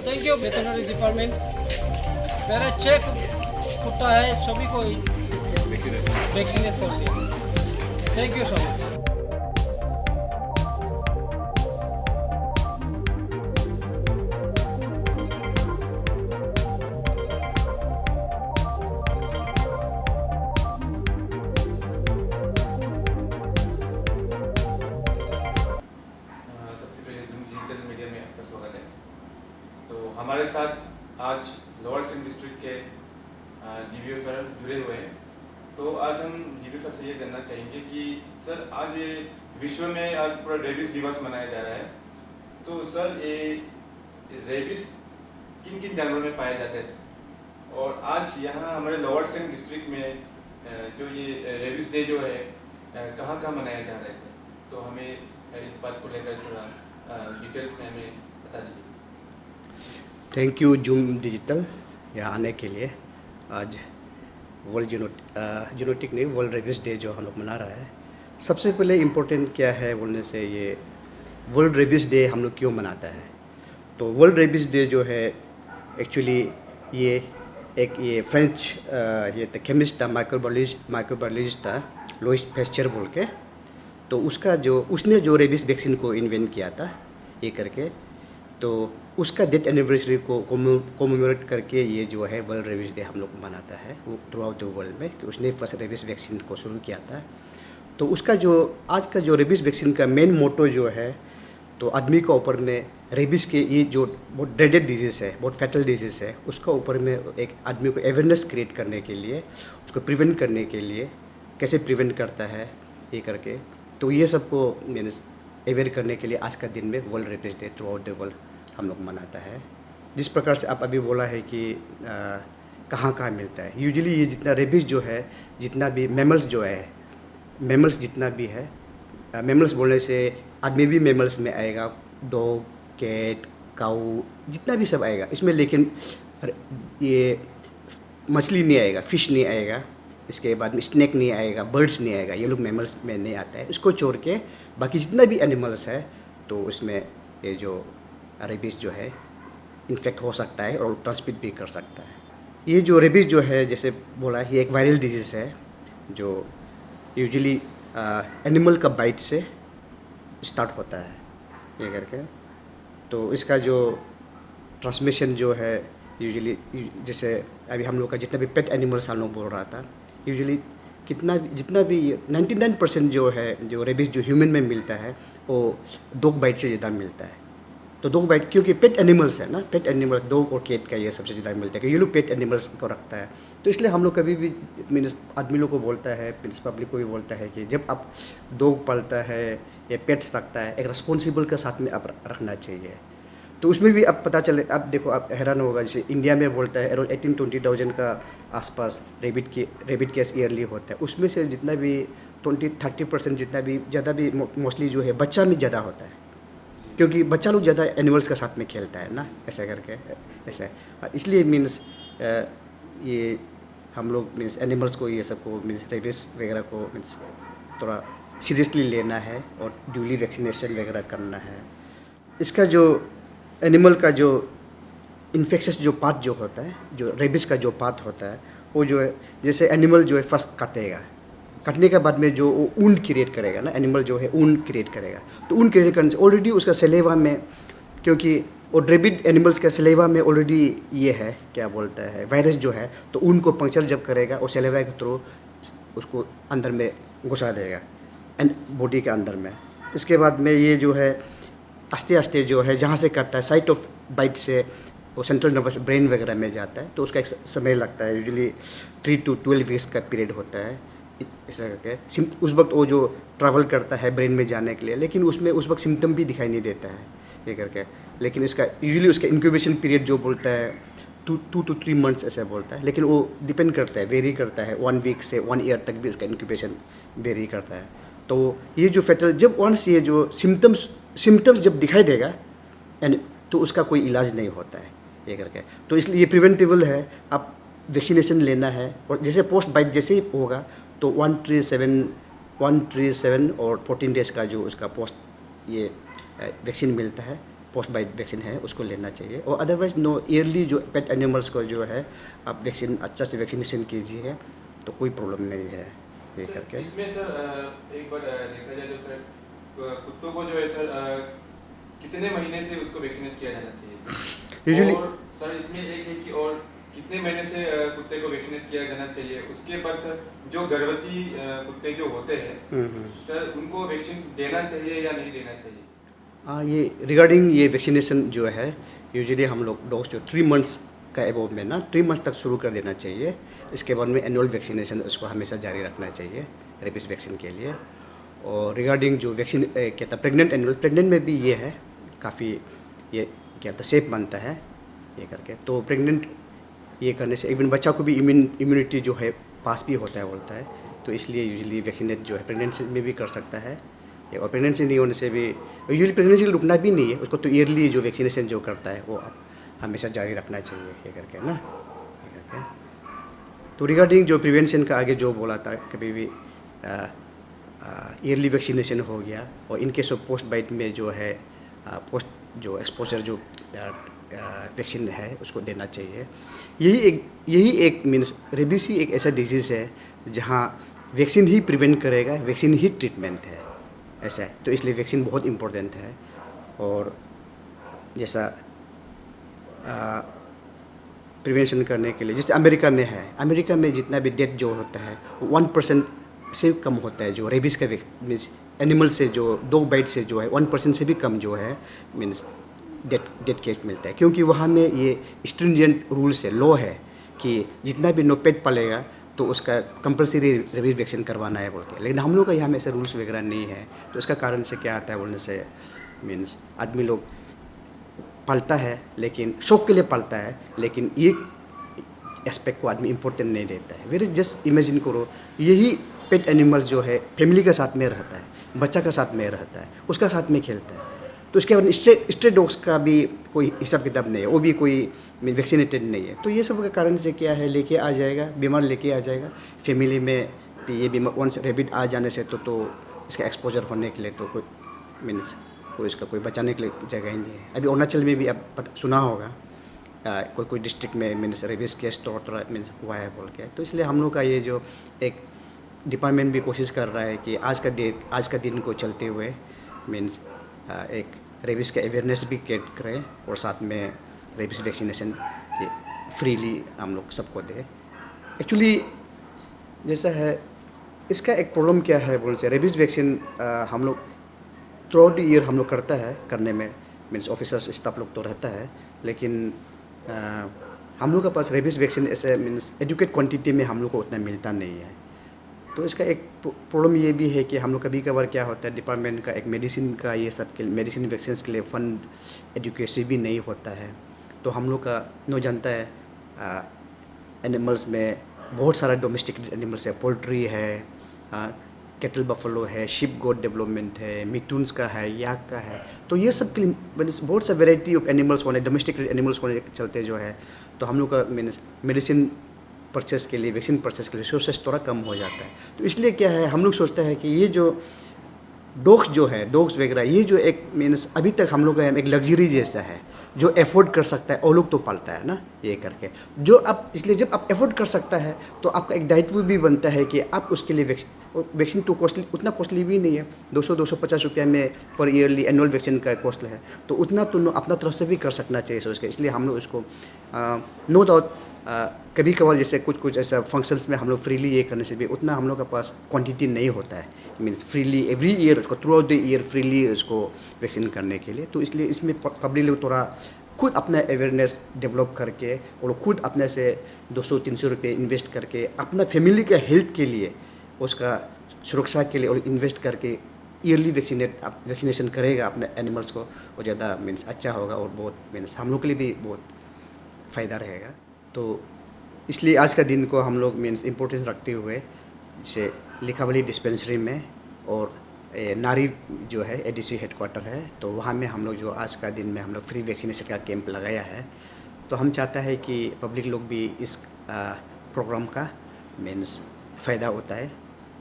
Thank you veterinary department. मेरा check कुत्ता है सभी को वैक्सीनेट कर दिया। Thank you so much. Media में आपका स्वागत है। तो हमारे साथ आज लोअर सिंध डिस्ट्रिक्ट के डीवीओ सर जुड़े हुए हैं। तो आज हम डीवीओ सर से ये जानना चाहेंगे कि सर आज ये विश्व में आज पूरा रेबीज दिवस मनाया जा रहा है। तो सर ये रेबीज किन किन जानवरों में पाया जाता है सर? और आज यहाँ हमारे लोअर सिंध डिस्ट्रिक्ट में जो ये रेबीज डे जो है कहाँ कहाँ मनाया जा रहा है सर? तो हमें इस बात को लेकर थोड़ा डिटेल्स में हमें बता दीजिए। थैंक यू जूम डिजिटल यहाँ आने के लिए। आज वर्ल्ड जेनेटिक नहीं, वर्ल्ड रेबीज डे जो हम लोग मना रहा है। सबसे पहले इम्पोर्टेंट क्या है बोलने से, ये वर्ल्ड रेबीज डे हम लोग क्यों मनाता है। तो वर्ल्ड रेबीज डे जो है एक्चुअली ये फ्रेंच ये केमिस्ट था, माइक्रोबायोलॉजिस्ट था, लुईस पैस्चर बोल के। तो उसने जो रेबीज वैक्सीन को इन्वेंट किया था ये करके, तो उसका डेथ एनिवर्सरी को कोमेमोरेट करके ये जो है वर्ल्ड रेबीज डे हम लोग मनाता है वो थ्रू आउट द वर्ल्ड में, कि उसने फर्स्ट रेबीज वैक्सीन को शुरू किया था। तो उसका जो आज का जो रेबीज वैक्सीन का मेन मोटो जो है, तो आदमी के ऊपर में रेबीज के ये जो बहुत ड्रेडेड डिजीज़ है, बहुत फैटल डिजीज़ है, उसका ऊपर में एक आदमी को अवेयरनेस क्रिएट करने के लिए, उसको प्रिवेंट करने के लिए, कैसे प्रिवेंट करता है ये करके, तो ये सबको मीन्स अवेयर करने के लिए आज का दिन में world rabies day through out the world हम लोग मनाता है। जिस प्रकार से आप अभी बोला है कि कहाँ कहाँ मिलता है, यूजुअली ये जितना रेबीज जो है, जितना भी मैमल्स जो है, मैमल्स जितना भी है, मैमल्स बोलने से आदमी भी मैमल्स में आएगा, डॉग, कैट, काऊ, जितना भी सब आएगा इसमें। लेकिन ये मछली नहीं आएगा, फिश नहीं आएगा, इसके बाद में स्नेक नहीं आएगा, बर्ड्स नहीं आएगा, ये लोग मैमल्स में नहीं आता है। इसको छोड़ के बाकी जितना भी एनिमल्स है, तो उसमें ये जो रेबीज जो है इन्फेक्ट हो सकता है और ट्रांसमिट भी कर सकता है। ये जो रेबीज जो है, जैसे बोला, ये एक वायरल डिजीज़ है जो यूजुअली एनिमल का बाइट से स्टार्ट होता है ये करके। तो इसका जो ट्रांसमिशन जो है यूजुअली, जैसे अभी हम लोग का जितना भी पेट एनिमल्स हम लोग बोल रहा था, यूजुअली जितना भी 99% जो है जो रेबीज जो ह्यूमन में मिलता है वो डॉग बाइट से ज़्यादा मिलता है। तो डॉग बाइट क्योंकि पेट एनिमल्स है ना, पेट एनिमल्स डॉग और कैट का ये सबसे ज़्यादा मिलता है, कि ये लोग पेट एनिमल्स को रखता है। तो इसलिए हम लोग कभी भी मीन्स आदमी लोग को बोलता है, मीन्स पब्लिक को भी बोलता है कि जब आप डॉग पालता है या पेट्स रखता है, एक रिस्पॉन्सिबल के साथ में आप रखना चाहिए। तो उसमें भी अब पता चले, अब देखो आप हैरान होगा, जैसे इंडिया में बोलता है अराउंड 18-20,000 का आसपास रेबिट केस ईयरली होता है। उसमें से जितना भी 20-30% जितना भी ज़्यादा भी मोस्टली जो है बच्चा में ज़्यादा होता है, क्योंकि बच्चा लोग ज़्यादा एनिमल्स के साथ में खेलता है ना, ऐसा करके ऐसा। इसलिए मीन्स ये हम लोग मीन्स एनिमल्स को ये सबको मीन्स रेबिस वगैरह को मीन्स थोड़ा सीरियसली लेना है और ड्यूली वैक्सीनेशन वगैरह करना है। इसका जो एनिमल का जो इन्फेक्शस जो पार्ट जो होता है, जो रेबिस का जो पार्ट होता है, वो जो है जैसे एनिमल जो है फर्स्ट काटेगा, कटने के बाद में जो वो ऊन क्रिएट करेगा ना, एनिमल जो है ऊन क्रिएट करेगा, तो ऊन क्रिएट करने से ऑलरेडी उसका सलेवा में, क्योंकि वो रेबिड एनिमल्स का सलेवा में ऑलरेडी ये है क्या बोलता है वायरस जो है, तो ऊन को पंक्चर जब करेगा वो सलेवा के थ्रू उसको अंदर में घुसा देगा बॉडी के अंदर में। इसके बाद में ये जो है आस्ते आस्ते जो है जहाँ से काटता है साइट ऑफ बाइट से वो सेंट्रल नर्वस ब्रेन वगैरह में जाता है, तो उसका एक समय लगता है, यूजुअली 3 to 12 वीक्स का पीरियड होता है ऐसा करके। उस वक्त वो जो ट्रैवल करता है ब्रेन में जाने के लिए, लेकिन उसमें उस वक्त सिम्टम भी दिखाई नहीं देता है ये करके। लेकिन इसका यूजुअली उसका इंक्यूबेशन पीरियड जो बोलता है 2 to 3 months ऐसा बोलता है, लेकिन वो डिपेंड करता है, वेरी करता है, 1 वीक से 1 ईयर तक भी उसका इंक्यूबेशन वेरी करता है। तो ये जो फेटल जब वंस ये जो सिम्टम्स जब दिखाई देगा एंड तो उसका कोई इलाज नहीं होता है ये करके। तो इसलिए ये प्रिवेंटेबल है, आप वैक्सीनेशन लेना है। और जैसे पोस्ट बाइट जैसे ही होगा तो 137 और 14 डेज़ का जो उसका पोस्ट ये वैक्सीन मिलता है, पोस्ट बाइट वैक्सीन है, उसको लेना चाहिए। और अदरवाइज नो ईयरली जो पेट एनिमल्स को जो है आप वैक्सीन अच्छा से वैक्सीनेशन कीजिए तो कोई प्रॉब्लम नहीं है ये करके। इसमें सर एक बार देखा जाए तो सर कुत्तों को जो है सर कितने महीने से उसको वैक्सीनेट किया जाना चाहिए यूजुअली और सर इसमें एक है कि और कितने महीने से कुत्ते को वैक्सीनेट किया जाना चाहिए। उसके बाद सर जो गर्भवती कुत्ते जो होते हैं सर उनको वैक्सीन देना चाहिए या नहीं देना चाहिए? हाँ, ये रिगार्डिंग ये वैक्सीनेशन जो है यूजुअली हम लोग डॉग्स जो 3 months का एबोव में ना 3 months तक शुरू कर देना चाहिए। इसके बाद में एनुअल वैक्सीनेशन उसको हमेशा जारी रखना चाहिए रेबीज वैक्सीन के लिए। और रिगार्डिंग जो वैक्सीन क्या था प्रेग्नेंट में भी ये है काफ़ी ये क्या था सेफ बनता है ये करके। तो प्रेग्नेंट ये करने से इवन बच्चा को भी इम्यूनिटी जो है पास भी होता है बोलता है, तो इसलिए यूजुअली वैक्सीनेट जो है प्रेगनेंसी में भी कर सकता है। और प्रेगनेंसी नहीं होने से भी यूजुअली प्रेगनेंसी रुकना भी नहीं है उसको, तो ईयरली जो वैक्सीनेशन जो करता है वो आप हमेशा जारी रखना चाहिए ये करके ना ये करके। तो रिगार्डिंग जो प्रिवेंशन का आगे जो बोला था, कभी भी ईयरली वैक्सीनेशन हो गया। और इनके सब पोस्ट बाइट में जो है पोस्ट जो एक्सपोजर जो वैक्सीन है उसको देना चाहिए। यही एक मीन्स रेबीज ही एक ऐसा डिजीज़ है जहाँ वैक्सीन ही प्रिवेंट करेगा, वैक्सीन ही ट्रीटमेंट है ऐसा है। तो इसलिए वैक्सीन बहुत इम्पोर्टेंट है। और जैसा प्रिवेंशन करने के लिए जैसे अमेरिका में है, अमेरिका में जितना भी डेथ जो होता है 1% से कम होता है जो रेबीज़ का मीन्स एनिमल से जो डॉग बाइट से जो है 1% से भी कम जो है मीन्स डेथ केस मिलता है। क्योंकि वहाँ में ये स्ट्रिंजेंट रूल्स है, लॉ है कि जितना भी नो पेट पलेगा तो उसका कंपलसरी रेबीज वैक्सीन करवाना है बोल के। लेकिन हम लोग का यहाँ में ऐसे रूल्स वगैरह नहीं है। तो इसका कारण से क्या आता है बोलने से मीन्स आदमी लोग पालता है लेकिन शौक के लिए पालता है, लेकिन ये एस्पेक्ट को आदमी इम्पोर्टेंट नहीं देता है। वेरी जस्ट इमेजिन करो यही पेट एनिमल जो है फैमिली के साथ में रहता है, बच्चा का साथ में रहता है, उसका साथ में खेलता है। तो इसके बाद स्ट्रे डॉग्स का भी कोई हिसाब किताब नहीं है, वो भी कोई वैक्सीनेटेड नहीं है। तो ये सब के कारण से क्या है लेके आ जाएगा, बीमार लेके आ जाएगा फैमिली में भी। ये बीमार वंस रेबिड आ जाने से तो इसका एक्सपोजर होने के लिए तो कोई मीन्स कोई इसका कोई बचाने के लिए जगह ही नहीं है। अभी अरुणाचल में भी अब सुना होगा कोई डिस्ट्रिक्ट में मीन्स रेबीज केस तो मीन्स हुआ है बोल के। तो इसलिए हम लोग का ये जो एक डिपार्टमेंट भी कोशिश कर रहा है कि आज का दिन को चलते हुए मीन्स एक रेबीज़ का अवेयरनेस भी क्रिएट करें और साथ में रेबीज़ वैक्सीनेशन फ्रीली हम लोग सबको दें। एक्चुअली जैसा है इसका एक प्रॉब्लम क्या है बोल से रेबीज़ वैक्सीन हम लोग थ्रू आउट ईयर हम लोग करने में मीन्स ऑफिसर्स स्टाफ लोग तो रहता है, लेकिन हम लोग के पास रेबीज़ वैक्सीन ऐसे मीन्स एडुकेट क्वांटिटी में हम लोग को उतना मिलता नहीं है। तो इसका एक प्रॉब्लम ये भी है कि हम लोग कभी कभार क्या होता है डिपार्टमेंट का एक मेडिसिन का ये सब के मेडिसिन वैक्सीन के लिए फंड एजुकेशन भी नहीं होता है। तो हम लोग का नो जानता है एनिमल्स में बहुत सारा डोमेस्टिक एनिमल्स है, पोल्ट्री है, कैटल बफलो है, शिप गोट डेवलपमेंट है, मिथुन्स का है, याक का है। तो ये सब के लिए बहुत सा वेराइटी ऑफ एनिमल्स होने डोमेस्टिक एनिमल्स होने के चलते जो है तो हम लोग का मीन्स मेडिसिन परचेस के लिए, वैक्सीन परचेस के लिए रिसोर्सेज थोड़ा कम हो जाता है। तो इसलिए क्या है, हम लोग सोचते हैं कि ये जो डॉग्स वगैरह, ये जो एक मीन्स अभी तक हम लोग का एक लग्जरी जैसा है, जो अफोर्ड कर सकता है वो लोग तो पालता है ना, ये करके जो आप, इसलिए जब आप अफोर्ड कर सकता है तो आपका एक दायित्व भी बनता है कि आप उसके लिए वैक्सीन तो कॉस्टली, उतना कॉस्टली भी नहीं है, 200-250 रुपया में पर ईयरली एनुअल वैक्सीन का कॉस्ट है, तो उतना तो अपना तरफ से भी कर सकना चाहिए सोच के। इसलिए हम लोग उसको नो डाउट कभी कभार जैसे कुछ ऐसा फंक्शंस में हम लोग फ्रीली ये करने से भी उतना हम लोग के पास क्वांटिटी नहीं होता है, मीन्स फ्रीली एवरी ईयर उसको through out the year freely उसको वैक्सीन करने के लिए। तो इसलिए इसमें पब्लिक लोग थोड़ा खुद अपना अवेयरनेस डेवलप करके और खुद अपने से 200-300 रुपये इन्वेस्ट करके अपना फैमिली का हेल्थ के लिए, उसका सुरक्षा के लिए और इन्वेस्ट करके ईयरली वैक्सीनेशन करेगा अपने एनिमल्स को, वो ज़्यादा मीन्स अच्छा होगा और बहुत मीन्स हम लोग के लिए भी बहुत फ़ायदा रहेगा। तो इसलिए आज का दिन को हम लोग मीन्स इम्पोर्टेंस रखते हुए जैसे लिखावली डिस्पेंसरी में और नारी जो है एडीसी हेडक्वार्टर है, तो वहाँ में हम लोग जो आज का दिन में हम लोग फ्री वैक्सीनेशन का कैंप लगाया है। तो हम चाहता है कि पब्लिक लोग भी इस प्रोग्राम का मीन्स फ़ायदा होता है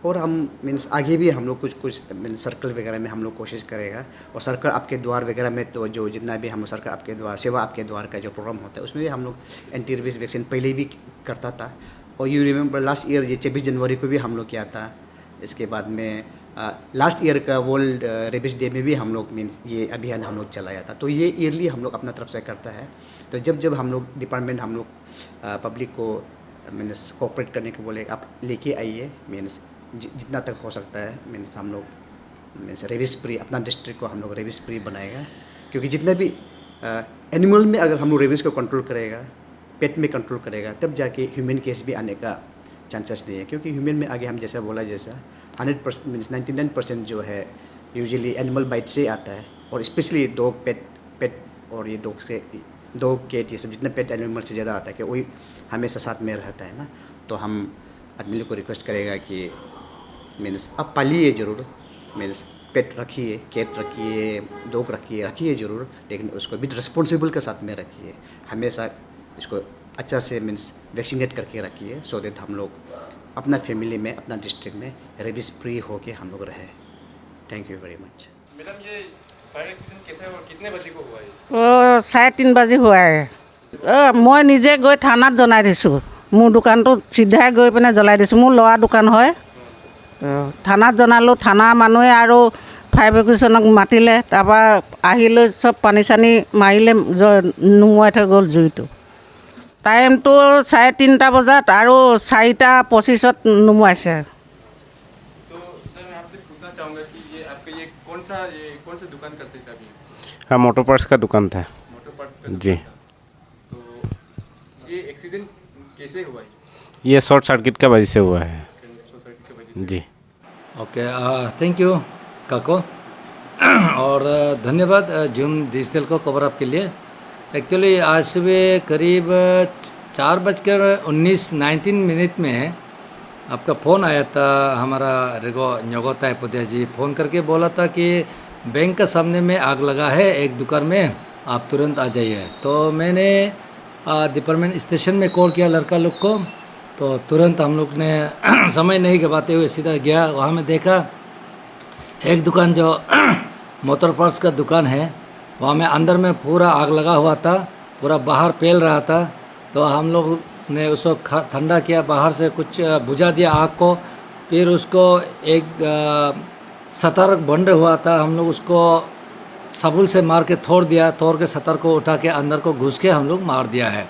और हम मीन्स आगे भी हम लोग कुछ मीन्स सर्कल वगैरह में हम लोग कोशिश करेगा और सर्कल आपके द्वार वगैरह में तो जो जितना भी हम सर्कल आपके द्वार, सेवा आपके द्वार का जो प्रोग्राम होता है उसमें भी हम लोग एंटी रेबीज वैक्सीन पहले भी करता था। और यू रिमेंबर लास्ट ईयर ये 26 जनवरी को भी हम लोग किया था। इसके बाद में लास्ट ईयर का वर्ल्ड रेबीज डे में भी हम लोग मीन्स ये अभियान हम लोग चलाया था। तो ये ईयरली हम लोग अपना तरफ से करता है। तो जब हम लोग डिपार्टमेंट हम लोग पब्लिक को मीन्स कोऑपरेट करने को बोले, आप लेके आइए मीन्स जितना तक हो सकता है मीन्स हम लोग मीन्स रेबीज फ्री अपना डिस्ट्रिक्ट को हम लोग रेबीज फ्री बनाएगा। क्योंकि जितना भी एनिमल में अगर हम लोग रेबीज को कंट्रोल करेगा, पेट में कंट्रोल करेगा, तब जाके ह्यूमन केस भी आने का चांसेस नहीं है। क्योंकि ह्यूमन में आगे हम जैसा बोला जैसा 100% मीन्स 99% जो है यूजुअली एनिमल बाइट से आता है। और स्पेशली डॉग पेट और ये डॉग कैट ये सब जितना पेट एनिमल से ज़्यादा आता है कि वही हमेशा साथ में रहता है ना। तो हम आदमी लोग को रिक्वेस्ट करेगा कि मीन्स आप पालिए ज़रूर, मीन्स पेट रखिए, कैट रखिए, डॉग रखिए ज़रूर, लेकिन उसको भी रिस्पॉन्सिबल के साथ में रखिए। हमेशा इसको अच्छा से मीन्स वैक्सीनेट करके रखिए सो दैट हम लोग अपना फैमिली में, अपना डिस्ट्रिक्ट में रेबीज फ्री होके हम लोग रहे। Thank you very much. Madam, ये फायर एक्सीडेंट कैसे और कितने बजे को हुआ है? 3:30 বাজি হোৱাই মই নিজে গৈ থানাত জনাই দিছোঁ। মোৰ দোকানটো চিধাই গৈ পিনে জ্বলাই দিছোঁ। মোৰ ল'ৰা দোকান হয়। থানাত জনালোঁ, থানাৰ মানুহে আৰু ফায়াৰ ব্ৰিগেডক মাতিলে, তাৰপৰা আহি লৈ চব পানী চানী মাৰিলে, নুমুৱাই থৈ গ'ল জুইটো। টাইমটো 3:30 বজাত আৰু 4:25 নুমুৱাইছে। तो सर मैं आपसे पूछना चाहूँगा कि ये आपका ये कौन सा दुकान करते थे अभी? हाँ, मोटर पार्ट्स का दुकान था मोटर पार्ट्स का जी। दुकान था। तो ये एक्सीडेंट कैसे हुआ है? ये शॉर्ट सर्किट का वजह से हुआ है सोसाइटी की वजह से? जी। ओके, थैंक यू काको और धन्यवाद जूम डिजिटल को कवर अप के लिए। एक्चुअली आज सुबह करीब 4:19 में आपका फ़ोन आया था। हमारा रेगो न्योगोता पुदिया जी फ़ोन करके बोला था कि बैंक का सामने में आग लगा है एक दुकान में, आप तुरंत आ जाइए। तो मैंने डिपार्टमेंट स्टेशन में कॉल किया लड़का लोग को, तो तुरंत हम लोग ने समय नहीं गवाते हुए सीधा गया। वहाँ में देखा एक दुकान जो मोटर पार्ट्स का दुकान है, वहाँ में अंदर में पूरा आग लगा हुआ था, पूरा बाहर फैल रहा था। तो हम लोग ने उसको ठंडा किया, बाहर से कुछ बुझा दिया आग को। फिर उसको एक सतर बंद हुआ था, हम लोग उसको सबूल से मार के तोड़ के सतर को उठा के अंदर को घुस के हम लोग मार दिया है।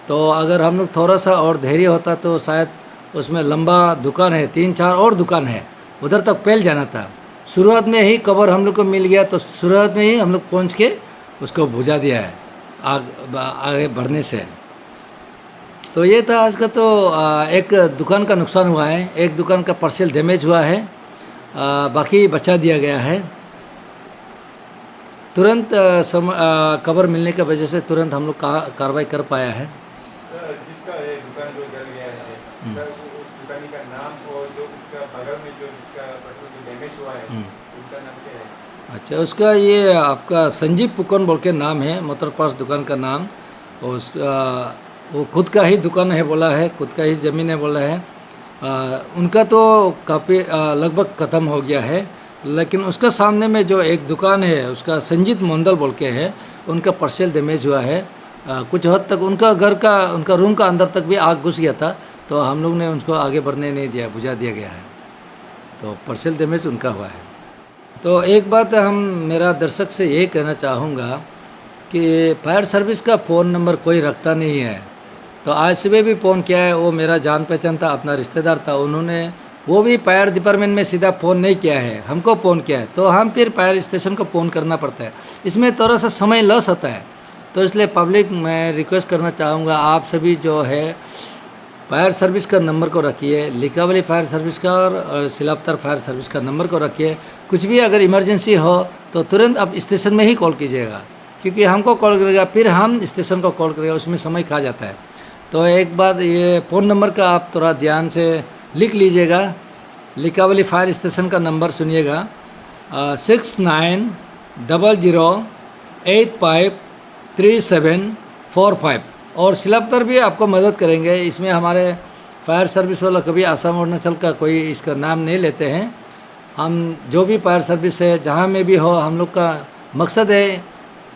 तो अगर हम लोग थोड़ा सा और धैर्य होता तो शायद उसमें लंबा दुकान है, 3-4 और दुकान है, उधर तक फैल जाना था। शुरुआत में ही कवर हम लोग को मिल गया, तो शुरुआत में ही हम लोग पहुँच के उसको बुझा दिया है आगे बढ़ने से। तो ये था आज का। तो एक दुकान का नुकसान हुआ है, एक दुकान का पार्शियल डैमेज हुआ है, बाकी बचा दिया गया है। तुरंत कवर मिलने की वजह से तुरंत हम लोग कार्रवाई कर पाया है। सर, जिसका ये दुकान जो जल गया है, सर उस दुकानी का नाम और जो उसका बगल में जो जिसका पर्सन जो डैमेज हुआ है उनका नाम क्या है? अच्छा, उसका ये आपका संजीव पुकन बोल के नाम है, मोटर पार्ट्स दुकान का नाम। और वो खुद का ही दुकान है बोला है, खुद का ही ज़मीन है बोला है। उनका तो काफ़ी लगभग ख़त्म हो गया है, लेकिन उसका सामने में जो एक दुकान है उसका संजीत मोंदल बोल के है, उनका पार्शियल डैमेज हुआ है। कुछ हद तक उनका घर का, उनका रूम का अंदर तक भी आग घुस गया था, तो हम लोग ने उनको आगे बढ़ने नहीं दिया, बुझा दिया गया है। तो पार्शियल डैमेज उनका हुआ है। तो एक बात हम मेरा दर्शक से ये कहना चाहूँगा कि फायर सर्विस का फ़ोन नंबर कोई रखता नहीं है। तो आज सुबह भी फ़ोन किया है, वो मेरा जान पहचान था, अपना रिश्तेदार था, उन्होंने वो भी फायर डिपार्टमेंट में सीधा फ़ोन नहीं किया है, हमको फ़ोन किया है। तो हम फिर फायर स्टेशन को फ़ोन करना पड़ता है, इसमें थोड़ा सा समय लॉस होता है। तो इसलिए पब्लिक मैं रिक्वेस्ट करना चाहूँगा, आप सभी जो है फायर सर्विस का नंबर को रखिए, लिकावली फायर सर्विस का और सिलापतर फायर सर्विस का नंबर को रखिए। कुछ भी अगर इमरजेंसी हो तो तुरंत आप स्टेशन में ही कॉल कीजिएगा, क्योंकि हमको कॉल करेगा फिर हम स्टेशन को कॉल करेगा, उसमें समय खा जाता है। तो एक बात ये फ़ोन नंबर का आप थोड़ा ध्यान से लिख लीजिएगा। लिकावली फायर स्टेशन का नंबर सुनिएगा, 6900853745। और सिलापतर भी आपको मदद करेंगे। इसमें हमारे फायर सर्विस वाला कभी आसाम अरुणाचल का कोई इसका नाम नहीं लेते हैं। हम जो भी फायर सर्विस है जहाँ में भी हो, हम लोग का मकसद है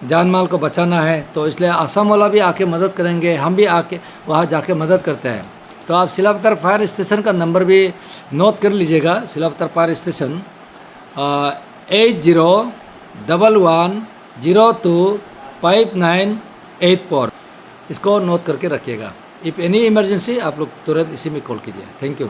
जान माल को बचाना है। तो इसलिए आसाम वाला भी आके मदद करेंगे, हम भी आके वहाँ जाके मदद करते हैं। तो आप सिलापतर फायर स्टेशन का नंबर भी नोट कर लीजिएगा। सिलापतर फायर स्टेशन 8011025984, इसको नोट करके रखिएगा। इफ़ एनी इमरजेंसी आप लोग तुरंत इसी में कॉल कीजिए। Thank you.